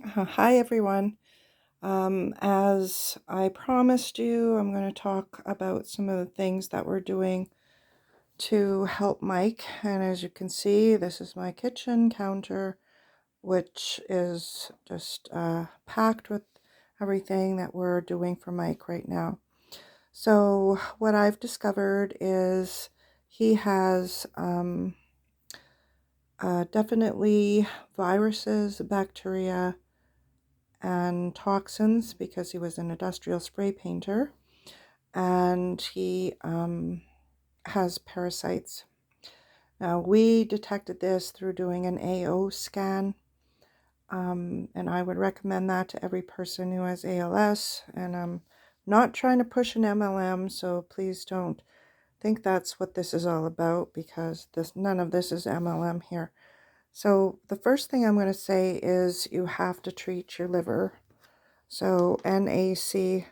Hi, everyone. As I promised you, I'm going to talk about some of the things that we're doing to help Mike. And as you can see, this is my kitchen counter, which is just packed with everything that we're doing for Mike right now. So, what I've discovered is he has definitely viruses, bacteria, and toxins because he was an industrial spray painter, and he has parasites. Now, we detected this through doing an AO scan, and I would recommend that to every person who has ALS. And I'm not trying to push an MLM, so please don't think that's what this is all about, because none of this is MLM here. So the first thing I'm going to say is you have to treat your liver. So NAC is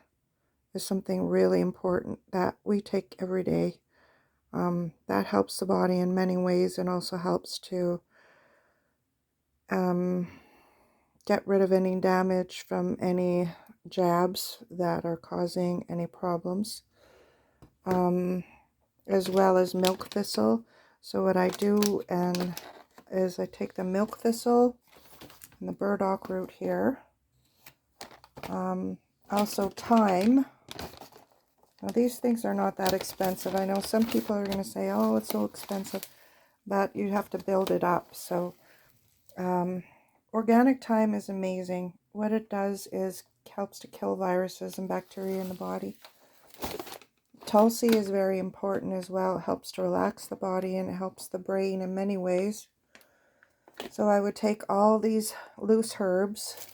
something really important that we take every day. That helps the body in many ways and also helps to get rid of any damage from any jabs that are causing any problems, as well as milk thistle. So what I do is I take the milk thistle and the burdock root here, also thyme. Now, these things are not that expensive. I know some people are going to say, oh, it's so expensive, but you have to build it up. So organic thyme is amazing. What it does is helps to kill viruses and bacteria in the body. Tulsi is very important as well. It helps to relax the body and it helps the brain in many ways. So I would take all these loose herbs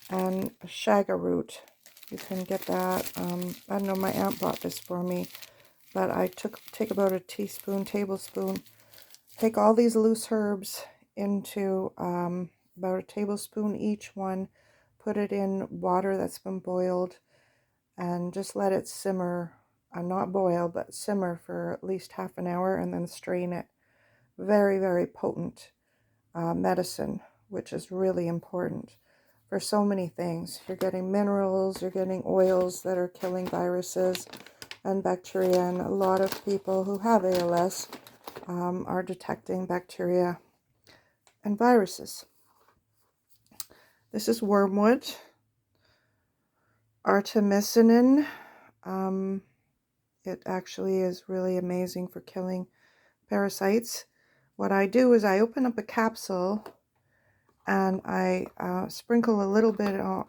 and shaga root. You can get that. I don't know, my aunt bought this for me. But I take about a tablespoon, take all these loose herbs into about a tablespoon each one, put it in water that's been boiled, and just let it simmer, not boil, but simmer for at least half an hour, and then strain it. Very, very potent medicine, which is really important for so many things. You're getting minerals, you're getting oils that are killing viruses and bacteria, and a lot of people who have ALS are detecting bacteria and viruses. This is wormwood, artemisinin. It actually is really amazing for killing parasites. What I do is I open up a capsule and I sprinkle a little bit on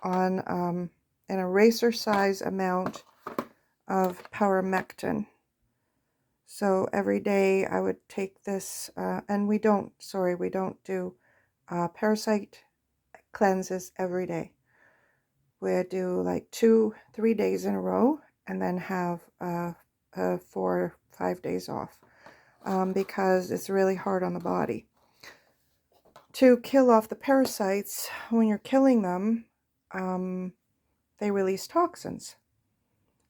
an eraser size amount of paramectin. So every day I would take this, and we don't do parasite cleanses every day. We do like 2-3 days in a row and then have 4 or 5 days off, because it's really hard on the body. To kill off the parasites, when you're killing them, they release toxins.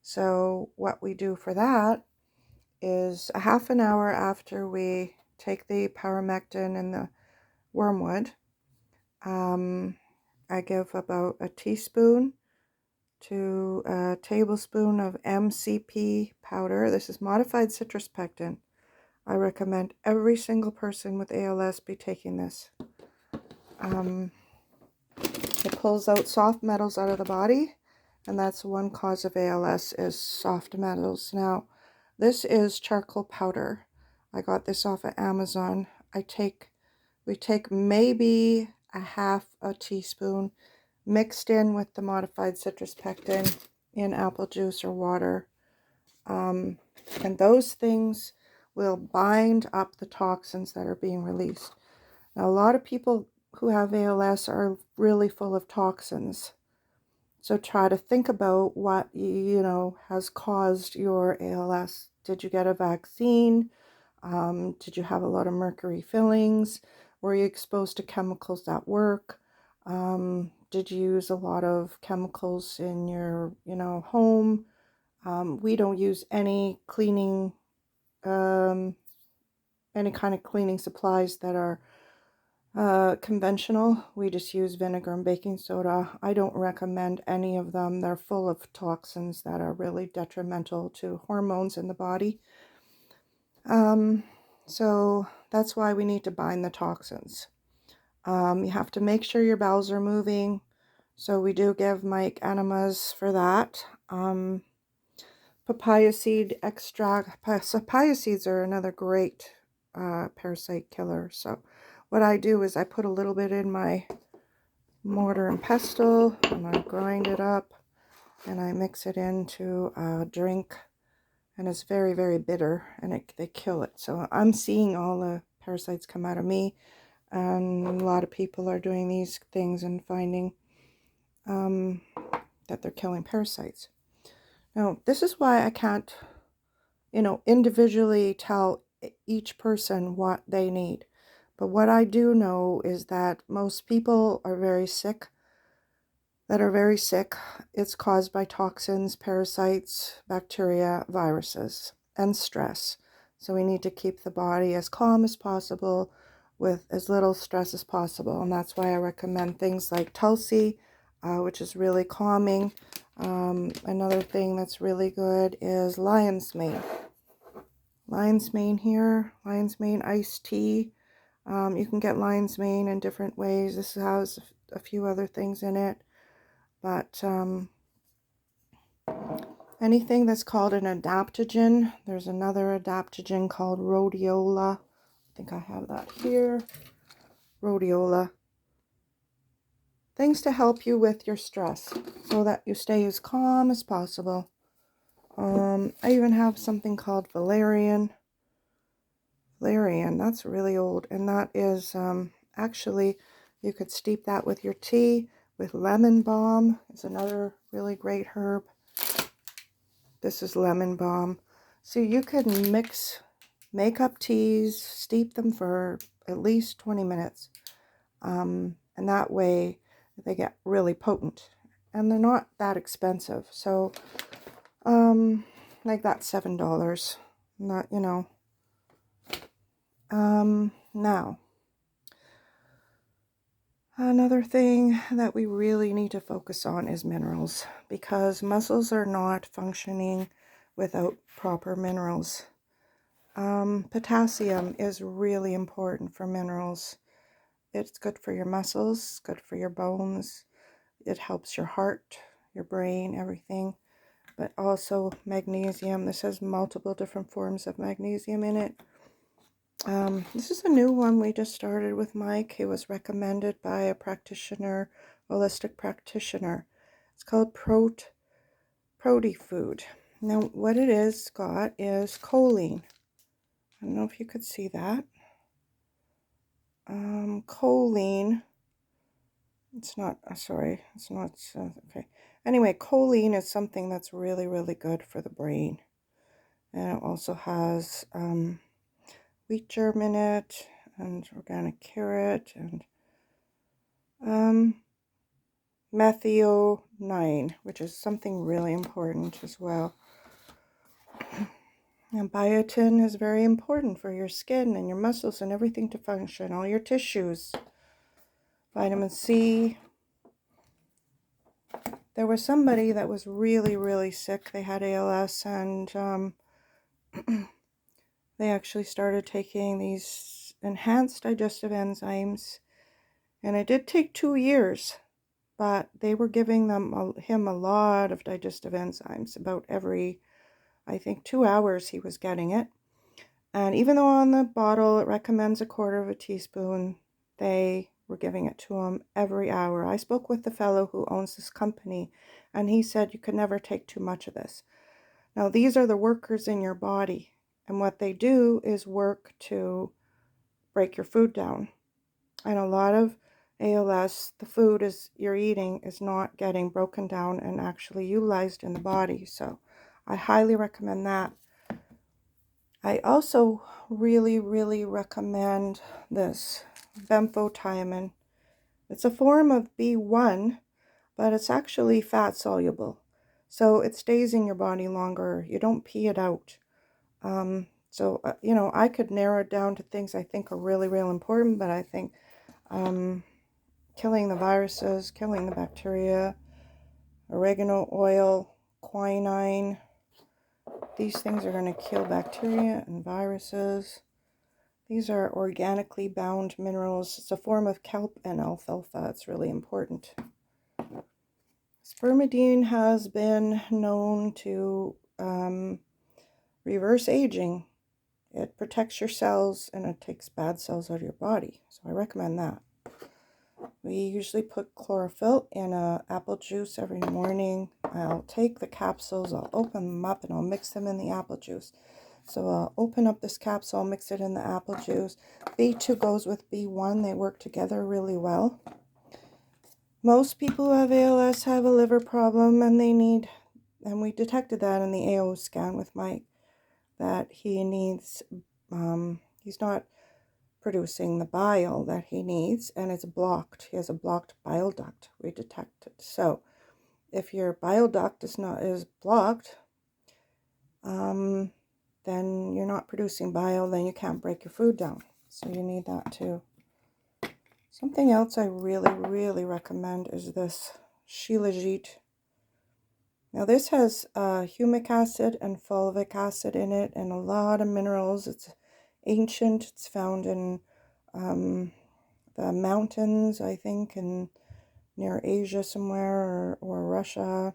So what we do for that is a half an hour after we take the paramectin and the wormwood, I give about a teaspoon to a tablespoon of MCP powder. This is modified citrus pectin. I recommend every single person with ALS be taking this. It pulls out soft metals out of the body, and that's one cause of ALS is soft metals. Now, this is charcoal powder. I got this off of Amazon. We take maybe a half a teaspoon mixed in with the modified citrus pectin in apple juice or water. And those things will bind up the toxins that are being released. Now, a lot of people who have ALS are really full of toxins. So try to think about what, has caused your ALS. Did you get a vaccine? Did you have a lot of mercury fillings? Were you exposed to chemicals at work? Did you use a lot of chemicals in your, home? We don't use any any kind of cleaning supplies that are Conventional, we just use vinegar and baking soda. I don't recommend any of them. They're full of toxins that are really detrimental to hormones in the body. Um, so that's why we need to bind the toxins. You have to make sure your bowels are moving. So we do give Mike enemas for that. Papaya seed extract. Papaya seeds are another great parasite killer. So what I do is I put a little bit in my mortar and pestle and I grind it up and I mix it into a drink, and it's very, very bitter, and they kill it. So I'm seeing all the parasites come out of me, and a lot of people are doing these things and finding that they're killing parasites. Now, this is why I can't, individually tell each person what they need. But what I do know is that most people are very sick, It's caused by toxins, parasites, bacteria, viruses, and stress. So we need to keep the body as calm as possible with as little stress as possible. And that's why I recommend things like Tulsi, which is really calming. Another thing that's really good is lion's mane. Lion's mane here, lion's mane iced tea. You can get lion's mane in different ways. This has a few other things in it. But anything that's called an adaptogen, there's another adaptogen called rhodiola. I think I have that here. Rhodiola. Things to help you with your stress so that you stay as calm as possible. I even have something called valerian. Valerian, that's really old. And that is actually, you could steep that with your tea. With lemon balm is another really great herb. This is lemon balm. So you can make up teas, steep them for at least 20 minutes. And that way they get really potent. And they're not that expensive. So, like that's $7. Not, Now, another thing that we really need to focus on is minerals, because muscles are not functioning without proper minerals. Potassium is really important for minerals. It's good for your muscles, good for your bones. It helps your heart, your brain, everything. But also magnesium. This has multiple different forms of magnesium in it. This is a new one we just started with Mike. It was recommended by a practitioner, holistic practitioner. It's called Proti Food. Now, what it is got is choline. I don't know if you could see that. Choline. It's not, sorry, it's not, okay. Anyway, choline is something that's really, really good for the brain. And it also has wheat germ in it, and organic carrot, and methionine, which is something really important as well. And biotin is very important for your skin and your muscles and everything to function, all your tissues. Vitamin C. There was somebody that was really, really sick. They had ALS, and they actually started taking these enhanced digestive enzymes. And it did take 2 years, but they were giving him a lot of digestive enzymes. About every, I think, 2 hours he was getting it. And even though on the bottle it recommends 1/4 teaspoon, they were giving it to him every hour. I spoke with the fellow who owns this company, and he said you could never take too much of this. Now, these are the workers in your body, and what they do is work to break your food down. And a lot of ALS, the food you're eating is not getting broken down and actually utilized in the body. So I highly recommend that. I also really, really recommend this benfotiamine. It's a form of B1, but it's actually fat soluble. So it stays in your body longer. You don't pee it out. I could narrow it down to things I think are really, really important, but I think killing the viruses, killing the bacteria. Oregano oil, quinine. These things are going to kill bacteria and viruses. These are organically bound minerals. It's a form of kelp and alfalfa. It's really important. Spermidine has been known to reverse aging. It protects your cells and it takes bad cells out of your body. So I recommend that. We usually put chlorophyll in apple juice every morning. I'll take the capsules, I'll open them up, and I'll mix them in the apple juice. So I'll open up this capsule, mix it in the apple juice. B2 goes with B1. They work together really well. Most people who have ALS have a liver problem, and we detected that in the AO scan with Mike, that he needs, he's not producing the bile that he needs, and it's blocked. He has a blocked bile duct. We detected. So if your bile duct is blocked, then you're not producing bile. Then you can't break your food down. So you need that too. Something else I really recommend is this Shilajit. Now this has humic acid and fulvic acid in it, and a lot of minerals. It's ancient. It's found in the mountains, I think, in near Asia somewhere, or Russia.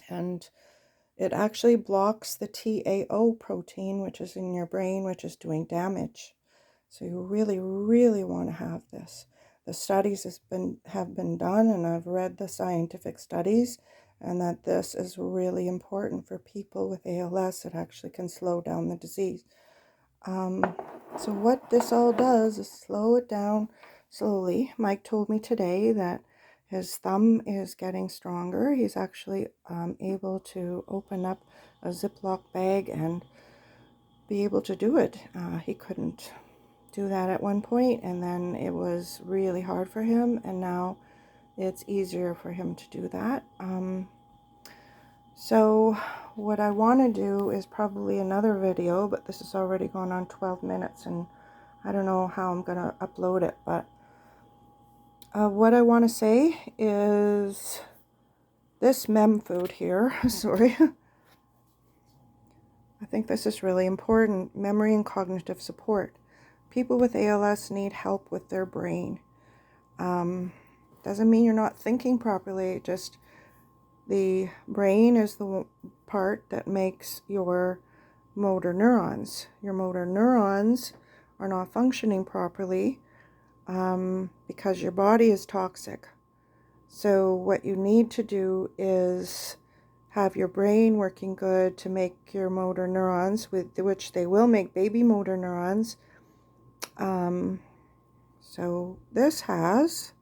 And it actually blocks the TAO protein, which is in your brain, which is doing damage. So you really want to have this. The studies have been done, and I've read the scientific studies, and that this is really important for people with ALS. It actually can slow down the disease. So what this all does is slow it down slowly. Mike told me today that his thumb is getting stronger. He's actually able to open up a Ziploc bag and be able to do it. He couldn't do that at one point, and then it was really hard for him, and now it's easier for him to do that. So what I want to do is probably another video, but this has already gone on 12 minutes, and I don't know how I'm going to upload it, but what I want to say is this mem food here, sorry, I think this is really important. Memory and cognitive support. People with ALS need help with their brain. Doesn't mean you're not thinking properly, just the brain is the part that makes your motor neurons. Your motor neurons are not functioning properly because your body is toxic. So what you need to do is have your brain working good to make your motor neurons, with which they will make baby motor neurons. So this has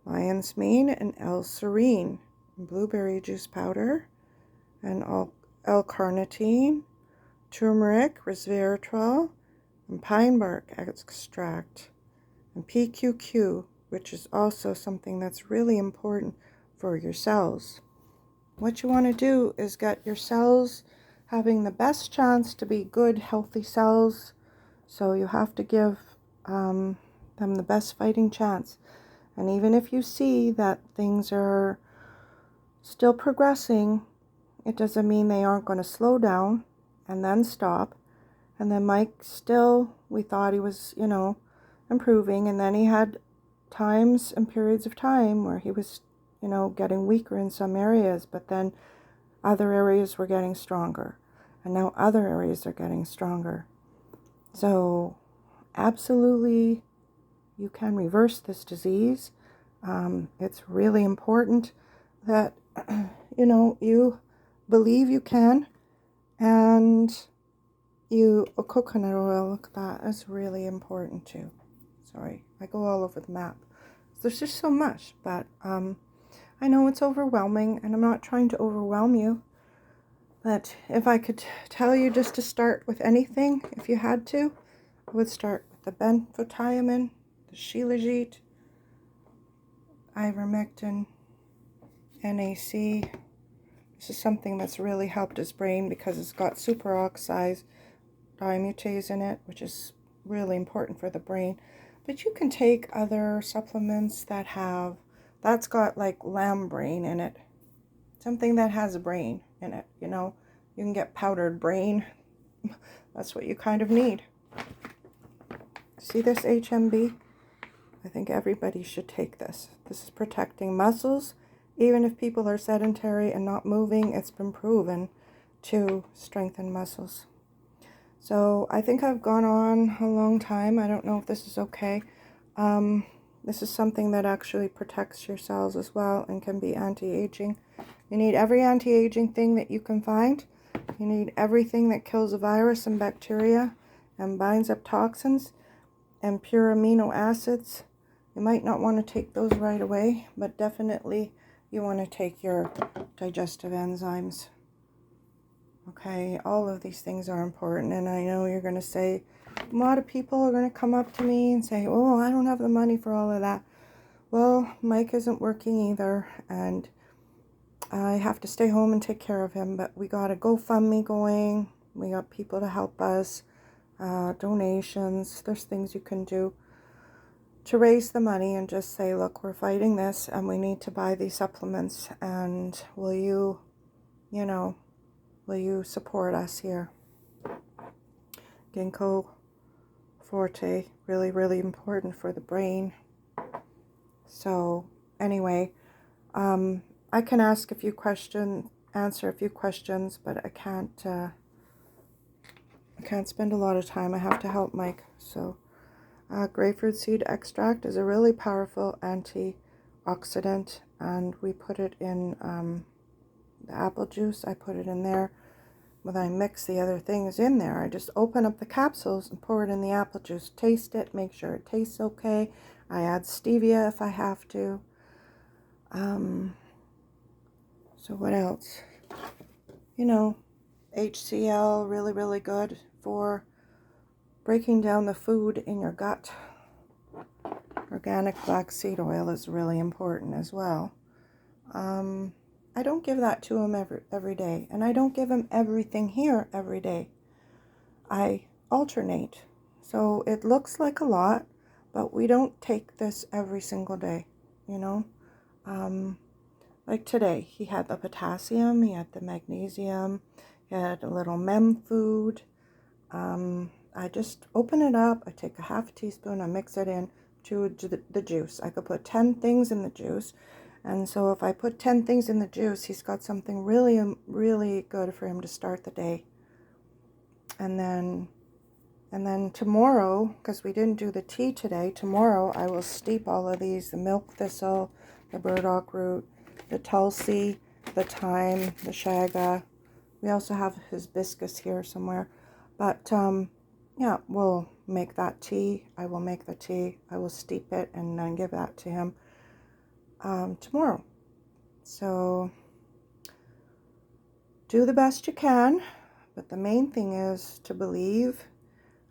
lion's mane and L-serine, blueberry juice powder, and L-carnitine, turmeric, resveratrol, and pine bark extract, and PQQ, which is also something that's really important for your cells. What you want to do is get your cells having the best chance to be good, healthy cells. So you have to give them the best fighting chance. And even if you see that things are still progressing, it doesn't mean they aren't going to slow down and then stop. And then Mike still, we thought he was, improving. And then he had times and periods of time where he was, getting weaker in some areas. But then other areas were getting stronger. And now other areas are getting stronger. So absolutely, you can reverse this disease. It's really important that, you believe you can, and coconut oil, look, that is really important too. Sorry, I go all over the map. There's just so much, but I know it's overwhelming, and I'm not trying to overwhelm you, but if I could tell you just to start with anything, if you had to, I would start with the benfotiamine, the Shilajit, ivermectin, NAC. This is something that's really helped his brain because it's got superoxide dismutase in it, which is really important for the brain. But you can take other supplements that's got like lamb brain in it. Something that has a brain in it, you know. You can get powdered brain. That's what you kind of need. See this HMB? I think everybody should take this. This is protecting muscles. Even if people are sedentary and not moving, it's been proven to strengthen muscles. So I think I've gone on a long time. I don't know if this is okay. This is something that actually protects your cells as well and can be anti-aging. You need every anti-aging thing that you can find. You need everything that kills a virus and bacteria and binds up toxins and pure amino acids. You might not want to take those right away, but definitely you want to take your digestive enzymes. Okay, all of these things are important, and I know you're going to say, a lot of people are going to come up to me and say, oh, I don't have the money for all of that. Well, Mike isn't working either, and I have to stay home and take care of him, but we got a GoFundMe going. We got people to help us, donations. There's things you can do to raise the money and just say, look, we're fighting this and we need to buy these supplements, and will you support us here? Ginkgo Forte, really, really important for the brain. So anyway, I can ask a few questions, answer a few questions, but I can't spend a lot of time. I have to help Mike. So grapefruit seed extract is a really powerful antioxidant, and we put it in the apple juice. I put it in there. When I mix the other things in there, I just open up the capsules and pour it in the apple juice. Taste it, make sure it tastes okay. I add stevia if I have to. So what else? You know, HCl, really, really good for breaking down the food in your gut. Organic black seed oil is really important as well. I don't give that to him every day, and I don't give him everything here every day. I alternate. So it looks like a lot, but we don't take this every single day, you know. Like today, he had the potassium, he had the magnesium, he had a little mem food. I just open it up, I take a half teaspoon, I mix it in to the juice. I could put 10 things in the juice. And so if I put 10 things in the juice, he's got something really, really good for him to start the day. And then tomorrow, because we didn't do the tea today, tomorrow I will steep all of these, the milk thistle, the burdock root, the tulsi, the thyme, the shaga. We also have hibiscus here somewhere. But yeah, we'll make that tea. I will make the tea. I will steep it and then give that to him tomorrow. So do the best you can, but the main thing is to believe.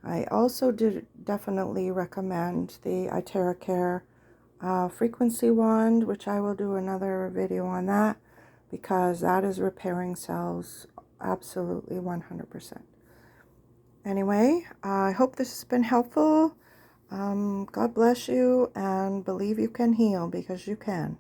I also definitely recommend the IteraCare frequency wand, which I will do another video on that, because that is repairing cells absolutely 100%. Anyway, I hope this has been helpful. God bless you, and believe you can heal, because you can.